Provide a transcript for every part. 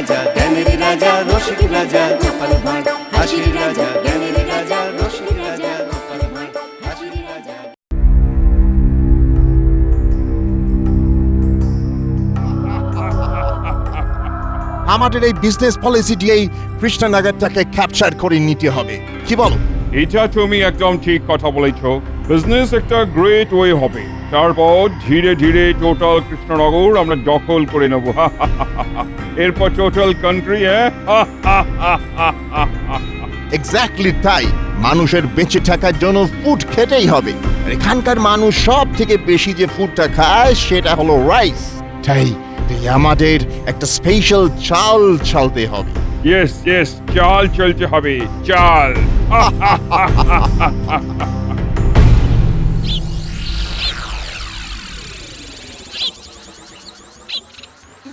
রাজা জ্ঞানের রাজা রসিক রাজা গোপাল ভাঁড় হাসির রাজা জ্ঞানের রাজা রসিক রাজা গোপাল ভাঁড় হাসির রাজা। আমাদের এই বিজনেস পলিসিটি এই কৃষ্ণনগরটাকে ক্যাপচার করে নিতে হবে, কি বলো? এটা তুমি একদম ঠিক কথা বলেছ। বিজনেস একটা গ্রেট ওয়ে হবে, তারপর ধীরে ধীরে টোটাল কৃষ্ণনগর আমরা দখল করে নেব। এরপর টোটাল কান্ট্রি। এক্স্যাক্টলি তাই। মানুষের বেঁচে থাকার জন্য ফুড খেতেই হবে। আর এখানকার মানুষ সব থেকে বেশি যে ফুডটা খায় সেটা হলো রাইস। তাই আমাদের একটা স্পেশাল চাল চালতে হবে। ইয়েস ইয়েস, চাল চলতে হবে, চাল।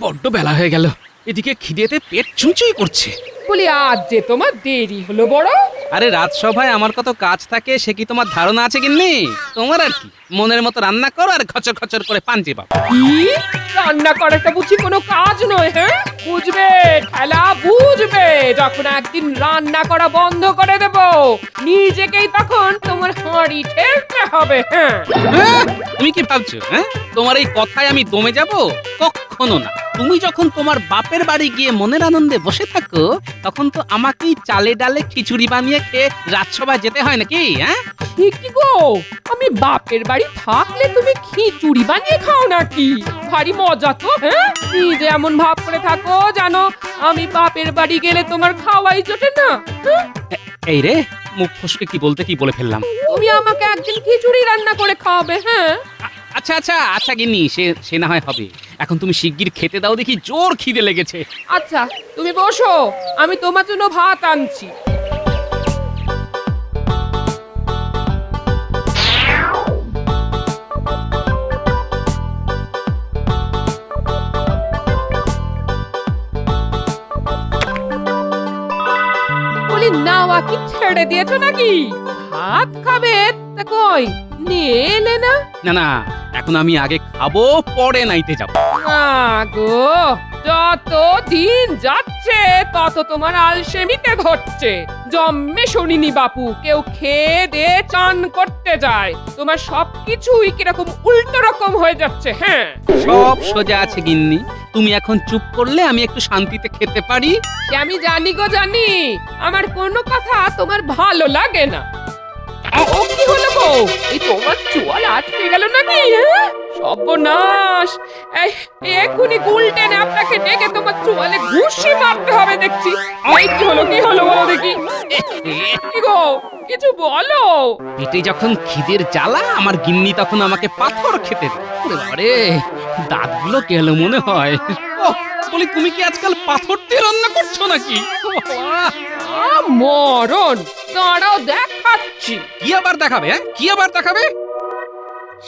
বড্ড বেলা হয়ে গেল, এদিকে খিদেতে পেট চুঁচুই করছে। বলি আজ যে তোমার দেরি হলো বড়। আরে রাজসভায় আমার কত কাজ থাকে সে কি তোমার ধারণা আছে গিন্নি? তোমার আর কি, মনের মতো রান্না করো আর খচর খচর করে পাঞ্চে পাবো। কি রান্না করাটা বুঝি কোনো কাজ নয়? হ্যাঁ, বুঝবে খেলা বুঝবে, যখন একদিন রান্না করা বন্ধ করে দেব নিজেকেই তখন তোমার হাঁড়ি ঠেলতে হবে। হ্যাঁ, তুমি কি ভাবছো? হ্যাঁ, তোমার এই কথায় আমি দমে যাব? কখনো না। তুমি যখন তোমার বাপের বাড়ি গিয়ে মনের আনন্দে বসে থাকো তখন তো আমাকেই চালে ডালে খিচুড়ি বানিয়ে খেয়ে রাজসভায় যেতে হয় নাকি? হ্যাঁ, কি গো, আমি বাপের বাড়ি থাকলে তুমি খিচুড়ি বানিয়ে খাও নাকি? ভারী মজা তো। হ্যাঁ, নিজে এমন ভাব করে থাকো জানো আমি বাপের বাড়ি গেলে তোমার খাওয়াই জোটে না। হ্যাঁ? এই রে, মুখ ফসকে কি বলতে কি বলে ফেললাম। তুমি আমাকে একদিন খিচুড়ি রান্না করে খাওয়াবে। হ্যাঁ, আচ্ছা আচ্ছা আচ্ছা গিন্নি, সে না হয় হবে। এখন তুমি শিগগির খেতে দাও, দেখি জোর খিদে লেগেছে। আচ্ছা তুমি বসো, আমি তোমার জন্য ভাত আনছি। বলি নাওয়া কি ছেড়ে দিয়েছো নাকি? ভাত খাবে তা কই নিয়ে এলে না? না না, এখন আমি আগে খাবো, পরে নাইতে যাবো। গো, যত দিন যাচ্ছে তত তোমার আলসেমিতে ধরছে। জন্মে শুনিনি বাপু কেউ খেয়ে দিয়ে চান করতে যায়। তোমার সবকিছুই কিরকম উল্টো রকম হয়ে যাচ্ছে। হ্যাঁ, সব সোজা আছে গিন্নি, তুমি এখন চুপ করলে আমি একটু শান্তিতে খেতে পারি। সে আমি জানি গো জানি, আমার কোনো কথা তোমার ভালো লাগে না। ও কি হলো গো, এই তোমার চুয়াল আটকে গেল নাকি? হ্যাঁ, সর্বনাশ। এই এক্ষুনি গুলটেনে আপনাকে ডেকে তোমার চুয়ালে ঘুষি মারতে হবে দেখছি। এই কি হলো বলো দেখি। কি গো, কিছু বলো। পেটে যখন খিদের জ্বালা আমার গিন্নি তখন আমাকে পাথর খেতে দেয়। ওরে বাবারে, দাঁতগুলো গেল মনে হয়। ওহ, বলি তুমি কি আজকাল পাথর দিয়ে রান্না করছো নাকি? ও বাবা! মরণ, দাঁড়াও দেখাচ্ছি। কি আবার দেখাবে? হ্যাঁ, কি আবার দেখাবে?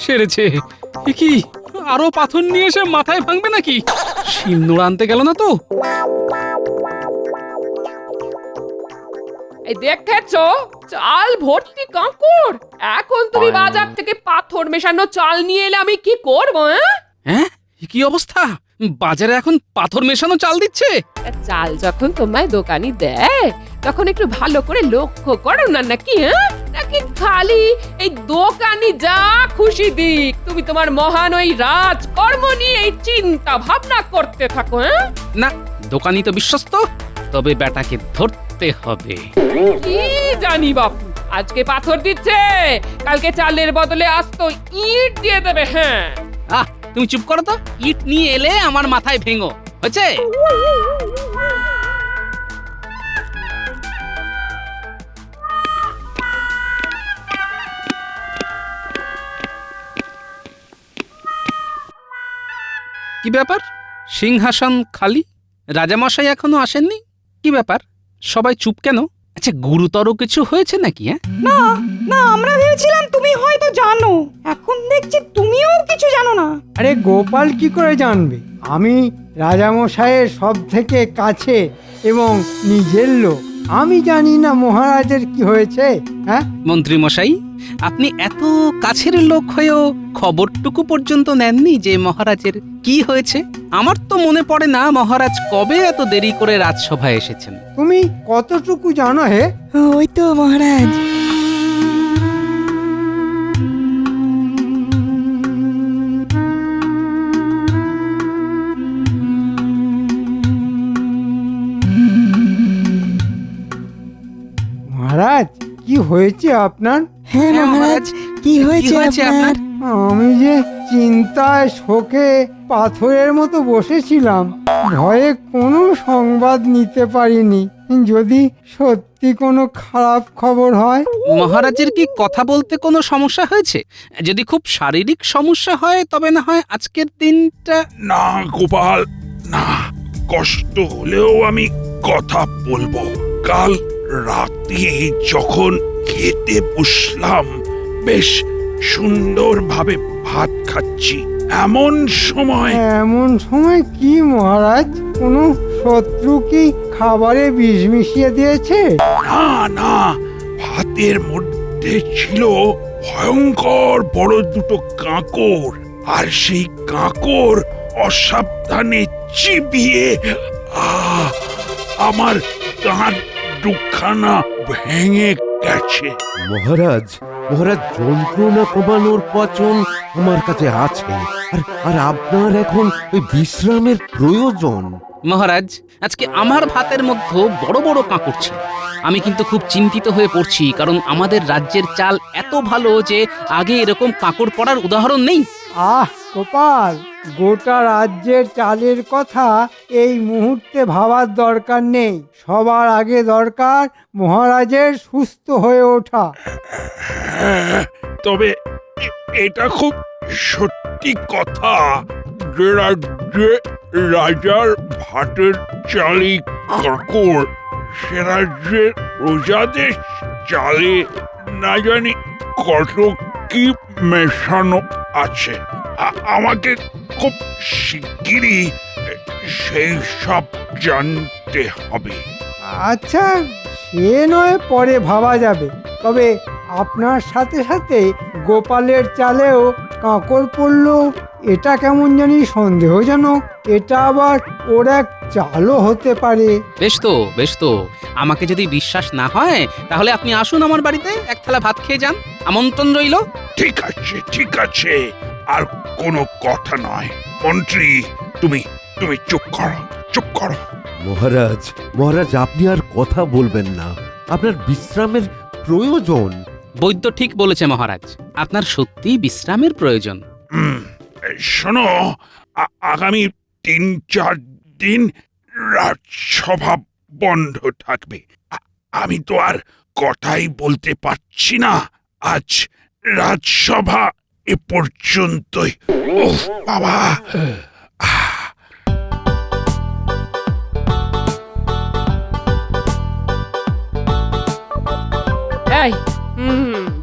সেরেছে। এ কি, আরো পাথর নিয়ে এসে মাথায় ভাঙবে নাকি? শিলনোড়া আনতে গেল না তো? এই দেখেছো, চাল ভর্তি কাঁকড়। এখন তুমি বাজার থেকে পাথর মেশানো চাল নিয়ে এলে আমি কি করবো? হ্যাঁ, এ কি অবস্থা? বাজারে এখন পাথর মেশানো চাল দিচ্ছে? চাল যখন তোমায় দোকানি দেয় তখন একটু ভালো করে লক্ষ্য করো না নাকি? নাকি খালি এই দোকানি যা খুশি দিক তুমি তোমার মহান ওই রাজকর্ম নিয়ে এই চিন্তা ভাবনা করতে থাকো? না, দোকানি তো বিশ্বস্ত, তবে বেটাকে ধরতে হবে। কি জানি বাপু, আজকে পাথর দিচ্ছে, কালকে চালের বদলে আস্ত ইট দিয়ে দেবে। হ্যাঁ, তুমি চুপ করো তো। ইট নিয়ে এলে আমার মাথায় ভেঙো, হয়েছে? কি ব্যাপার, সিংহাসন খালি, রাজামশাই এখনো আসেননি? কি ব্যাপার, সবাই চুপ কেন? আচ্ছা, গুরুতর কিছু হয়েছে নাকি? না না, আমরা ভেবেছিলাম তুমি হয়তো জানো, এখন দেখছি তুমিও কিছু জানো না। আরে গোপাল কি করে জানবে? আমি রাজামশাইয়ের সব থেকে কাছে এবং নিজের লোক, আমি জানি না মহারাজের কি হয়েছে। হ্যাঁ, মন্ত্রী মশাই, আপনি এত কাছের লোক হয়েও খবরটুকু পর্যন্ত নেননি যে মহারাজের কি হয়েছে? আমার তো মনে পড়ে না মহারাজ কবে এত দেরি করে রাজসভায় এসেছেন। তুমি কতটুকু জানো হে? ওই তো মহারাজ, মহারাজ কি হয়েছে আপনার? হ্যাঁ মহারাজ, কি হয়েছে আপনার? আমি যে চিন্তায় শোকে পাথরের মতো বসেছিলাম, ভয়ে কোনো সংবাদ নিতে পারিনি। যদি সত্যি কোনো খারাপ খবর হয়। মহারাজের কি কথা বলতে কোনো সমস্যা হয়েছে? যদি খুব শারীরিক সমস্যা হয় তবে না হয় আজকের দিনটা। না গোপাল, না, কষ্ট হলেও আমি কথা বলবো। কাল রাতে যখন খেতে বসলাম, বেশ সুন্দরভাবে ভাত খাচ্ছি, এমন সময় এমন সময় কি মহারাজ? কোনো শত্রু কি খাবারে বিষ মিশিয়ে দিয়েছে? না না, ভাতের মধ্যে ছিল ভয়ঙ্কর বড় দুটো কাঁকড়, আর সেই কাঁকড় অসাবধানে চিবিয়ে আমার দাঁত দুখানা ভেঙে গেছে। মহারাজ, মহারাজ, যন্ত্রণা কমানোর পচন আমার কাছে আছে, আর আপনার এখন ওই বিশ্রামের প্রয়োজন। মহারাজ, আজকে আমার ভাতের মধ্যে বড় বড় কাঁকড় ছিল। আমি কিন্তু খুব চিন্তিত হয়ে পড়ছি, কারণ আমাদের রাজ্যের চাল এত ভালো যে আগে এরকম কাঁকড় পড়ার উদাহরণ নেই। আহ গোপাল, গোটা রাজ্যের চালের কথা এই মুহূর্তে ভাবার দরকার নেই। সবার আগে দরকার মহারাজের সুস্থ হয়ে ওঠা। হ্যাঁ, তবে এটা খুব সত্যি কথা যে রাজ্যে রাজার ভাতের চালি কাঁকড়, সে রাজ্যের প্রজাদের চালে না জানি কত কি মেশানো আছে। আমাকে খুব শিগগিরই সেই সব জানতে হবে। আচ্ছা, সে নয় পরে ভাবা যাবে। তবে আপনার সাথে সাথে গোপালের চালেও কাঁকড় পড়ল, এটা কেমন জানি সন্দেহজনক। এটা আবার ওর এক চালও হতে পারে। বেশ তো, বেশ তো। আমাকে যদি বিশ্বাস না হয় তাহলে আপনি আসুন আমার বাড়িতে, এক থালা ভাত খেয়ে যান। আমন্ত্রণ রইল। ঠিক আছে, ঠিক আছে, আর কোনো কথা নয়। মন্ত্রী, তুমি তুমি চুপ করো, চুপ করো। মহারাজ, মহারাজ, আপনি আর কথা বলবেন না, আপনার বিশ্রামের প্রয়োজন। বৈদ্য ঠিক বলেছে মহারাজ, আপনার সত্যি বিশ্রামের প্রয়োজন। শোনো, আগামী ৩-৪ দিন রাজসভা বন্ধ থাকবে। আমি তো আর কথাই বলতে পারছি না। আজ রাজসভা এ পর্যন্তই। ওহ বাবা! এই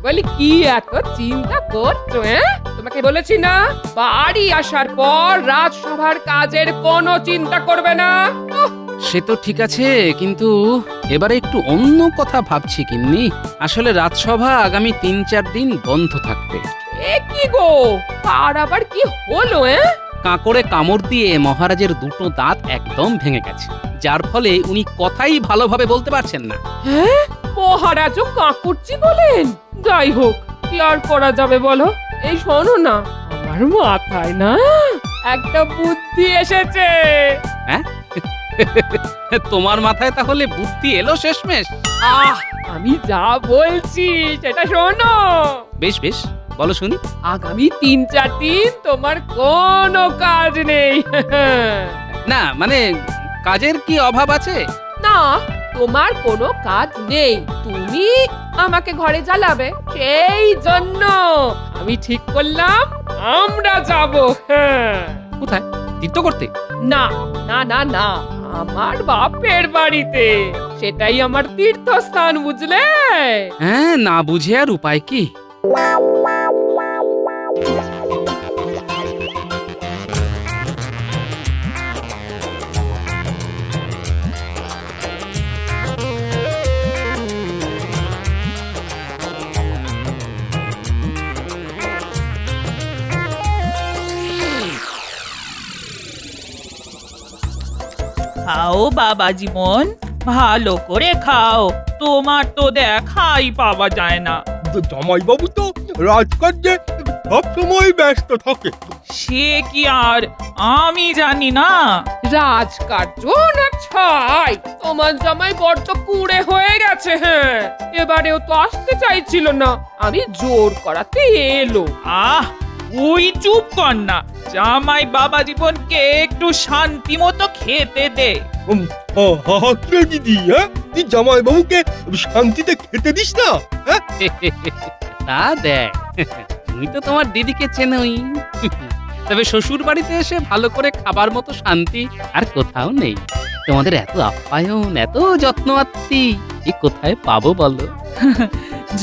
বলি, কি এত চিন্তা করছো? তোমাকে বলেছি না, বাড়ি আসার পর রাজসভার কাজের কোনো চিন্তা করবে না। সে তো ঠিক আছে, কিন্তু এবারে একটু অন্য কথা ভাবছি গিন্নি। আসলে রাজসভা আগামী ৩-৪ দিন বন্ধ থাকবে। এ কি গো, আর আবার কি হলো? কাঁকড়ে কামড় দিয়ে মহারাজের দুটো দাঁত একদম ভেঙে গেছে, যার ফলে উনি কথাই ভালোভাবে বলতে পারছেন না। হ্যাঁ, মহারাজও কাঁকুরচি বলেন? যাই হোক, কি আর করা যাবে বলো। এই শোনো না, আমার মাথায় না একটা বুদ্ধি এসেছে। হ্যাঁ, তোমার মাথায় তাহলে বুদ্ধি এলো শেষমেশ? আমি যা বলছি সেটা শোনো। বেশ বেশ, বলো শুনি। আগামী ৩-৪ দিন তোমার কোনো কাজ নেই। না মানে, কাজের কি অভাব আছে? না, তোমার কোনো কাজ নেই, তুমি আমাকে ঘরে জ্বালাবে। সেই জন্য আমি ঠিক করলাম আমরা যাব। কোথায়? তীর্থ করতে? না না না না, আমার বাপের বাড়িতে। সেটাই আমার তীর্থস্থান, বুঝলে? হ্যাঁ, না বুঝে আর উপায় কি? খাও বাবা জীবন, ভালো করে খাও। তোমার তো দেখাই পাওয়া যায় না। জামাইবাবু তো রাজকার্যে সবসময় ব্যস্ত থাকে। সে কি আর আমি জানি না? রাজকার্য না ছাই, তোমার জামাই বড্ড কুঁড়ে হয়ে গেছে। হ্যাঁ, এবারেও তো আসতে চাইছিল না, আমি জোর করাতে এলো। আহ, ওই চুপ কর না। জামাই বাবা জীবনকে একটু শান্তি মতো খেতে দে। হাতরে দিদি, হ্যাঁ তুই জামাইবাবুকে শান্তিতে খেতে দিস না? হ্যাঁ তা দেখ, তুমি তো তোমার দিদিকে চেনোই। তবে শ্বশুর বাড়িতে এসে ভালো করে খাবার মতো শান্তি আর কোথাও নেই। তোমাদের এত আপ্যায়ন, এত যত্ন আত্মি, এ কোথায় পাবো বলো?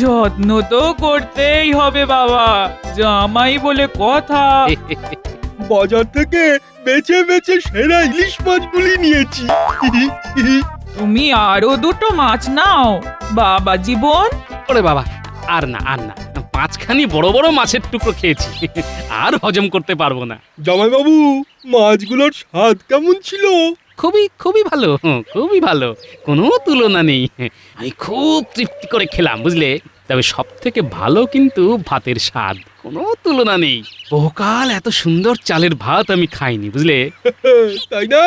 যত্ন তো করতেই হবে বাবা, জামাই বলে কথা। বাজার থেকে বেছে বেছে সেরা ইলিশ মাছগুলি নিয়েছি। তুমি আরো দুটো মাছ নাও বাবা জীবন। ওরে বাবা, আর না আর না, পাঁচখানি বড় বড় মাছের টুকরো খেয়েছি, আর হজম করতে পারবো না। জামাইবাবু, মাছগুলোর স্বাদ কেমন ছিল? খুবই খুবই ভালো, খুবই ভালো, কোনো তুলনা নেই। আমি খুব তৃপ্তি করে খেলাম, বুঝলে। তবে সব থেকে ভালো কিন্তু ভাতের স্বাদ, কোনো তুলনা নেই। বহুকাল এত সুন্দর চালের ভাত আমি খাইনি, বুঝলে। তাই না?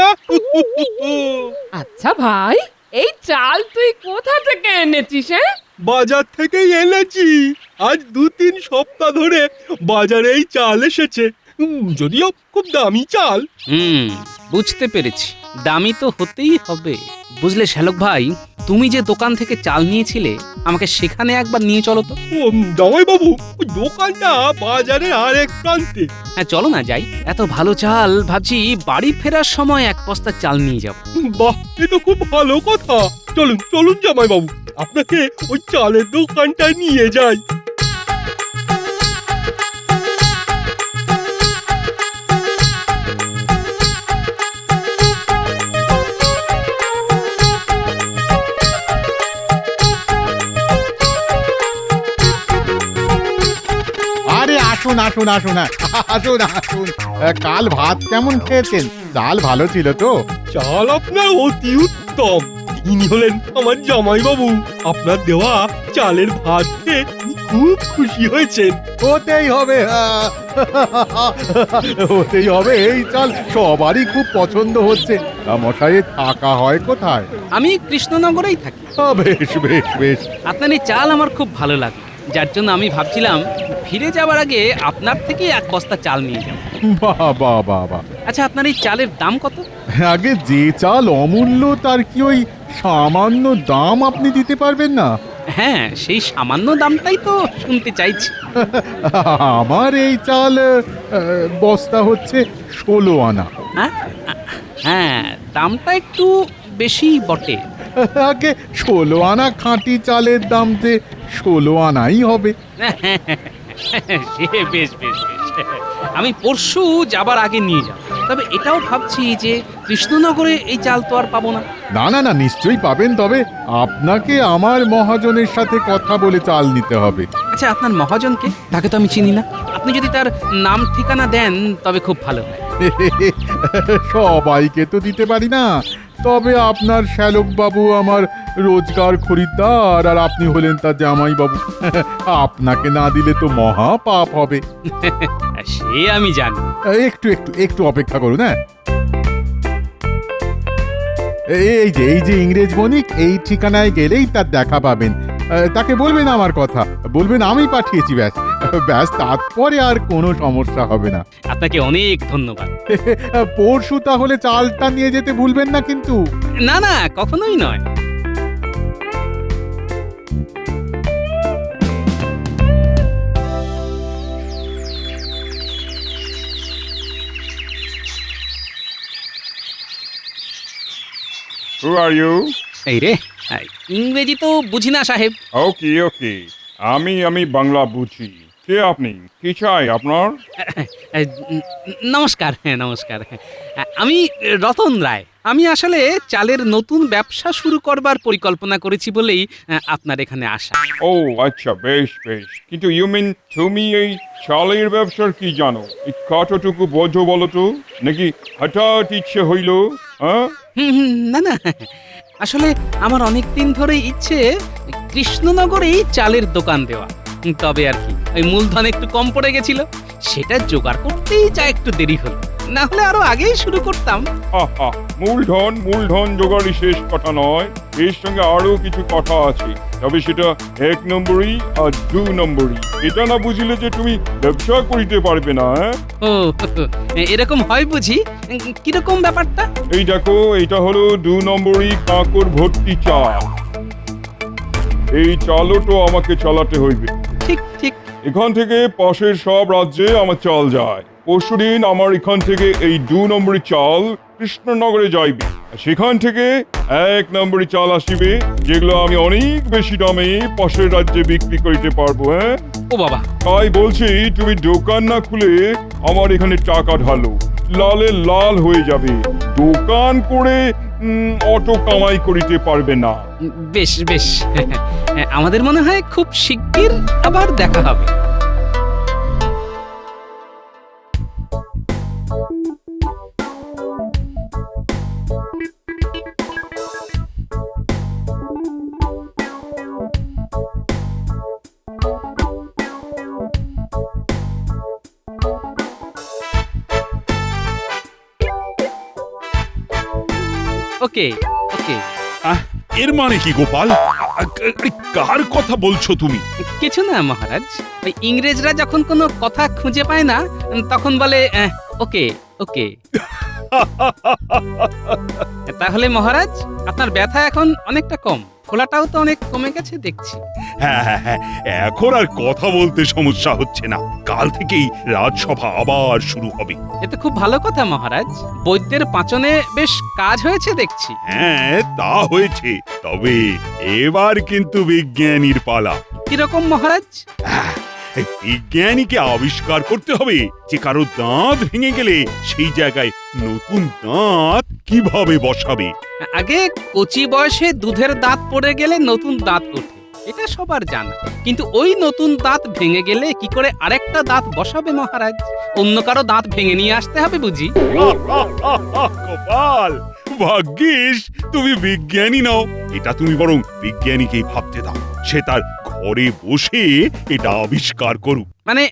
আচ্ছা ভাই, এই চাল তুই কোথা থেকে এনেছিস? হ্যাঁ, বাজার থেকেই এনেছি। আজ 2-3 সপ্তাহ ধরে বাজারে এই চাল এসেছে। যদিও খুব দামি চাল। বুঝতে পেরেছি, দামি তো হতেই হবে। বুঝলে শ্যালক ভাই, তুমি যে দোকান থেকে চাল নিয়েছিলে, আমাকে সেখানে একবার নিয়ে চলো তো। জামাইবাবু, ওই দোকানটা বাজারের আরেক প্রান্তে। হ্যাঁ চলো না, যাই। এত ভালো চাল, ভাবছি বাড়ি ফেরার সময় এক বস্তা চাল নিয়ে যাব। বাহ, এ তো খুব ভালো কথা। চলুন চলুন জামাইবাবু, আপনাকে ওই চালের দোকানটায় নিয়ে যাই। আরে আসুন আসুন আসুন আসুন আসুন। কাল ভাত কেমন খেয়েছেন? চাল ভালো ছিল তো? চাল আপনার অতি উত্তম। ইনি হলেন আমার জামাইবাবু। আপনার দেওয়া চালের ভাত খেয়ে খুব খুশি হয়েছেন। হতেই হবে, হতেই হবে। এই চাল সবারই খুব পছন্দ হচ্ছে। মশাইয়ের থাকা হয় কোথায়? আমি কৃষ্ণনগরেই থাকি। বেশ বেশ বেশ। আপনার এই চাল আমার খুব ভালো লাগে, যার জন্য আমি ভাবছিলাম ফিরে যাওয়ার আগে আপনার থেকে এক বস্তা চাল নিয়ে যাব। বাহ বাহ বাহ বাহ। আচ্ছা, আপনার এই চালের দাম কত? আগে যে চাল অমূল্য, তার কি ওই সামান্য দাম আপনি দিতে পারবেন না? হ্যাঁ, সেই সামান্য দামটাই তো শুনতে চাইছি। আমার এই চাল বস্তা হচ্ছে 16 আনা। হ্যাঁ, দামটা একটু বেশি বটে। আগে 16 আনা খাঁটি চালের দাম যে 16 আনাই হবে। সে বেশ বেশ বেশ, আমি পরশু যাবার আগে নিয়ে যাব। তবে এটাও ভাবছি যে কৃষ্ণনগরে এই চাল তো আর পাবো না। না না না, নিশ্চয়ই পাবেন। তবে আপনাকে আমার মহাজনের সাথে কথা বলে চাল নিতে হবে। আচ্ছা, আপনার মহাজনকে? তাকে তো আমি চিনি না। আপনি যদি তার নাম ঠিকানা দেন তবে খুব ভালো হয়। সবাইকে তো দিতে পারি না। তবে আপনার শ্যালক বাবু আমার রোজগার খরিদ্দার, আর আপনি হলেন তার জামাই বাবু। আপনাকে না দিলে তো মহা পাপ হবে। সে আমি জানি। একটু একটু একটু অপেক্ষা করুন। হ্যাঁ, এই যে ইংরেজ বণিক, এই ঠিকানায় গেলেই তার দেখা পাবেন। তাকে বলবেন আমার কথা, বলবেন আমি পাঠিয়েছি। ব্যাস ব্যাস, তারপরে আর কোনো সমস্যা হবে না। আপনাকে অনেক ধন্যবাদ। পরশু তাহলে চালটা নিয়ে যেতে ভুলবেন না কিন্তু। না না, কখনোই নয়। Who are you? এই রে, ইংরেজি তো বুঝি না সাহেব। ওকে ওকে, আমি বাংলা বুঝি। কে আপনি? কি চাই আপনার? নমস্কার, হ্যাঁ নমস্কার। আমি রতন রায়। আমি আসলে চালের নতুন ব্যবসা শুরু করবার পরিকল্পনা করেছি বলেই আপনার এখানে আসা। ও আচ্ছা, বেশ বেশ। কিন্তু ইউ মিন তুমি এই চালের ব্যবসার কি জানো? এই কতটুকু বোঝো বলো তো? নাকি হঠাৎ ইচ্ছে হইল? হ্যাঁ? না না, আসলে আমার অনেক দিন ধরেই ইচ্ছে কৃষ্ণনগরেই চালের দোকান দেওয়া। তবে আর কি, ওই মূলধন একটু কম পড়ে গেছিল, সেটা জোগাড় করতেই যা একটু দেরি হলো, না হলে আরো আগেই শুরু করতাম। আহা, মূলধন জোগাড়ই শেষ কথা নয়, এর সঙ্গে আরো কিছু কথা আছে। তবে সেটা 1 নম্বরই আর 2 নম্বরই। এটা না বুঝলে যে তুমি ব্যবসা করিতে পারবে না। ও এরকম হয় বুঝি? কিরকম ব্যাপারটা? এই দেখো, এটা হলো 2 নম্বরই কাঁকর ভর্তি চাল। এই চালও তো আমাকে চালাতে হইবে। ঠিক ঠিক। এখান থেকে পাশের সব রাজ্যে আমার চাল যায়। পরশুদিন আমার এখান থেকে এই 2 নম্বরই চাল কৃষ্ণনগরে যাইবে। সেখান থেকে 1 নম্বরই চাল আসিবে, যেগুলো আমি অনেক বেশি দামে পাশের রাজ্যে বিক্রি করিতে পারবো। হ্যাঁ, ও বাবা, তাই বলছি তুমি দোকান না খুলে আমার এখানে টাকা ঢালো, লালে লাল হয়ে যাবে। দোকান করে অত কামাই করিতে পারবে না। বেশ বেশ, আমাদের মনে হয় খুব শিগগির আবার দেখা হবে। ওকে ওকে। এর মানে কি গোপাল? কার কথা বলছো তুমি? কিছু না মহারাজ, ওই ইংরেজরা যখন কোনো কথা খুঁজে পায় না, তখন বলে ওকে ওকে। তাহলে মহারাজ, আপনার ব্যথা এখন অনেকটা কম, ফোলাটাও তো অনেক কমে গেছে দেখছি। হ্যাঁ হ্যাঁ হ্যাঁ, এখন আর কথা বলতে সমস্যা হচ্ছে না। কাল থেকেই রাজসভা আবার শুরু হবে। এতে খুব ভালো কথা মহারাজ, বৈদ্যের পাঁচনে বেশ কাজ হয়েছে দেখছি। হ্যাঁ, তা হয়েছে, তবে এবার কিন্তু বিজ্ঞানীর পালা। কিরকম মহারাজ? বিজ্ঞানীকে আবিষ্কার করতে হবে যে কারো দাঁত ভেঙে গেলে সেই জায়গায় নতুন দাঁত কিভাবে বসাবে। আগে কচি বয়সে দুধের দাঁত পড়ে গেলে নতুন দাঁত ওঠে, এটা সবার জানা। কিন্তু ওই নতুন দাঁত ভেঙে গেলে কি করে আরেকটা দাঁত বসাবে মহারাজ? অন্য কারো দাঁত ভেঙে নিয়ে আসতে হবে বুঝি? গোপাল, ভাগ্যিস তুমি বিজ্ঞানী নও। এটা তুমি বরং বিজ্ঞানীকেই ভাবতে দাও, সে তার ঘরে বসে এটা আবিষ্কার করুক। মানে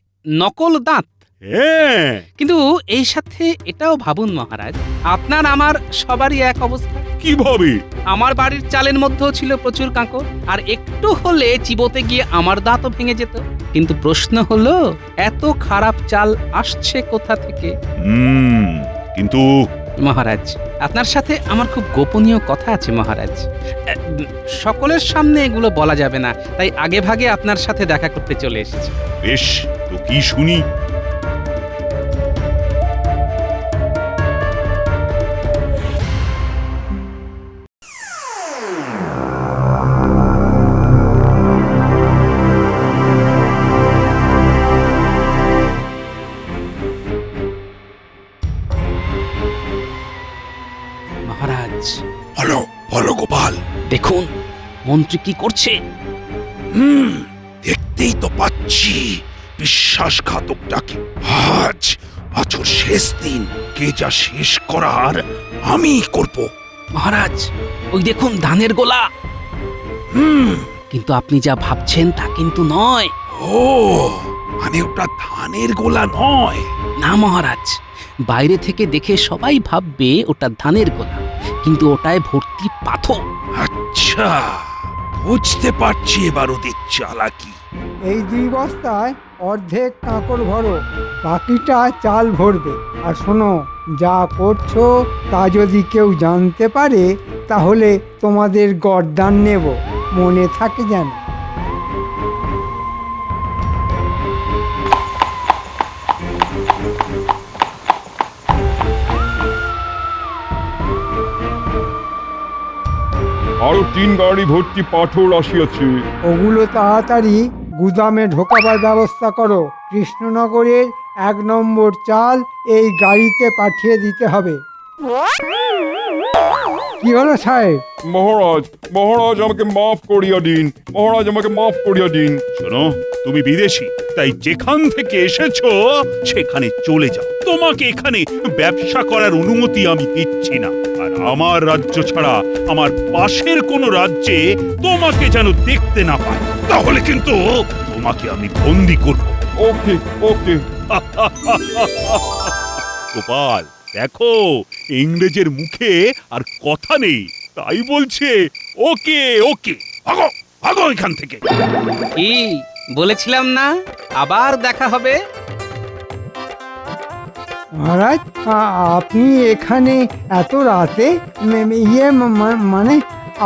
নকল দাঁত? হ্যাঁ। কিন্তু এই সাথে এটাও ভাবুন মহারাজ, আপনার আমার সবারই এক অবস্থা। কিভাবে? আমার বাড়ির চালের মধ্যেও ছিল প্রচুর কাঁকর, আর একটু হলে চিবোতে গিয়ে আমার দাঁতও ভেঙে যেত। কিন্তু প্রশ্ন হলো, এত খারাপ চাল আসছে কোথা থেকে? কিন্তু মহারাজ, আপনার সাথে আমার খুব গোপনীয় কথা আছে মহারাজ। সকলের সামনে এগুলো বলা যাবে না, তাই আগে ভাগে আপনার সাথে দেখা করতে চলে এসেছি। বেশ, তো কি শুনি? মহারাজ, বলো বলো গোপাল। দেখুন মন্ত্রী কি করছে। দেখতেই তো পাচ্ছি বিশ্বাসঘাতকটাকে। আজ বছর শেষ দিন, কে যা শেষ করার আমি করব। মহারাজ, ওই দেখুন ধানের গোলা। কিন্তু আপনি যা ভাবছেন তা কিন্তু নয়। ও, মানে ওটা ধানের গোলা নয়? না মহারাজ, বাইরে থেকে দেখে সবাই ভাববে ওটা ধানের গোলা, কিন্তু ওটায় ভর্তি পাথর। আচ্ছা, বুঝতে পারছি এবার ওদের চালাকি। এই 2 বস্তায় অর্ধেক কাঁকর ভরো, বাকিটা চাল ভরবে। আর শোনো, যা করছো তা যদি কেউ জানতে পারে তাহলে তোমাদের গর্দান নেব, মনে থাকে যেন। আরো 3 গাড়ি ভর্তি পাথর আসিয়াছে। ওগুলো তাড়াতাড়ি গুদামে ঢোকাবার ব্যবস্থা করো। কৃষ্ণনগরের 1 নম্বর চাল এই গাড়িতে পাঠিয়ে দিতে হবে। কি হলো সাহেব? মহারাজ মহারাজ আমাকে মাফ করিয়া দিন, মহারাজ আমাকে মাফ করিয়া দিন। শোনো, তুমি বিদেশি, তাই যেখান থেকে এসেছো সেখানে চলে যাও। তোমাকে এখানে ব্যবসা করার অনুমতি আমি দিচ্ছি না। আর আমার রাজ্য ছাড়া আমার পাশের কোনো রাজ্যে তোমাকে যেন দেখতে না পাই, তাহলে কিন্তু তোমাকে আমি বন্দি করব। ওকে ওকে। গোপাল, দেখো ইংরেজের মুখে আর কথা নেই, তাই বলছে ওকে ওকে। ভাগো ভাগো এখান থেকে। কি বলেছিলাম না আবার দেখা হবে? মহারাজ, আপনি এখানে এত রাতে? মানে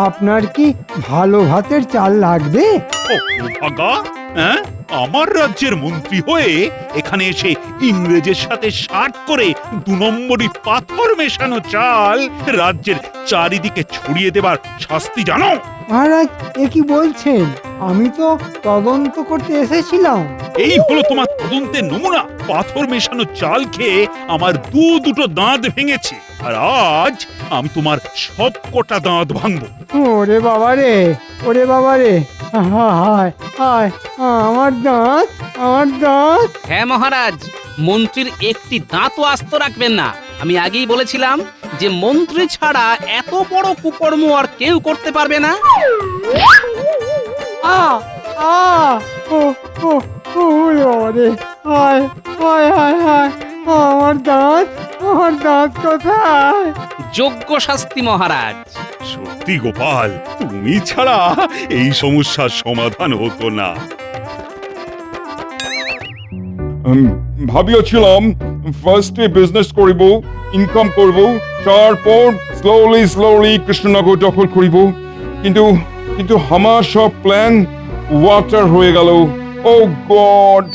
আপনার কি ভালো ভাতের চাল লাগবে? ও ভাগা, হ্যাঁ, আমার রাজ্যের মন্ত্রী হয়ে এখানে এসে ইংরেজের সাথে শার্ট করে 2 নম্বরই পাথর মেশানো চাল রাজ্যের চারিদিকে ছড়িয়ে দেবার শাস্তি জানো? মহারাজ, এ কি বলছেন? আমি তো তদন্ত করতে এসেছিলাম। এই হলো তোমার তদন্তের নমুনা। পাথর মেশানো চাল খেয়ে আমার দুটো দাঁত ভেঙেছে, আর আজ আমি তোমার সব কটা দাঁত ভাঙবো। ওরে বাবা রে, ওরে বাবা রে, হায় হায়, আমার দাঁত, আমার দাঁত। হ্যাঁ মহারাজ, মন্ত্রীর একটি দাঁতও আস্ত রাখবেন না। আমি আগেই বলেছিলাম যে মন্ত্রী ছাড়া এত বড় কুকর্ম আর কেউ করতে পারবে না। আ আ ও ও ও বাবা রে, হায় হায় হায় হায়, আমার দাঁত, আমার দাঁত কোথায়? যোগ্য শাস্তি মহারাজ। সত্যি গোপাল, তুমি ছাড়া এই সমস্যার সমাধান হতো না। ভাবিয়াছিলাম ফার্স্টে বিজনেস করিব, ইনকাম করব, তারপর স্লোলি স্লোলি কৃষ্ণনগর দখল করিব, কিন্তু কিন্তু আমার সব প্ল্যান ওয়াটার হয়ে গেল। ও গড!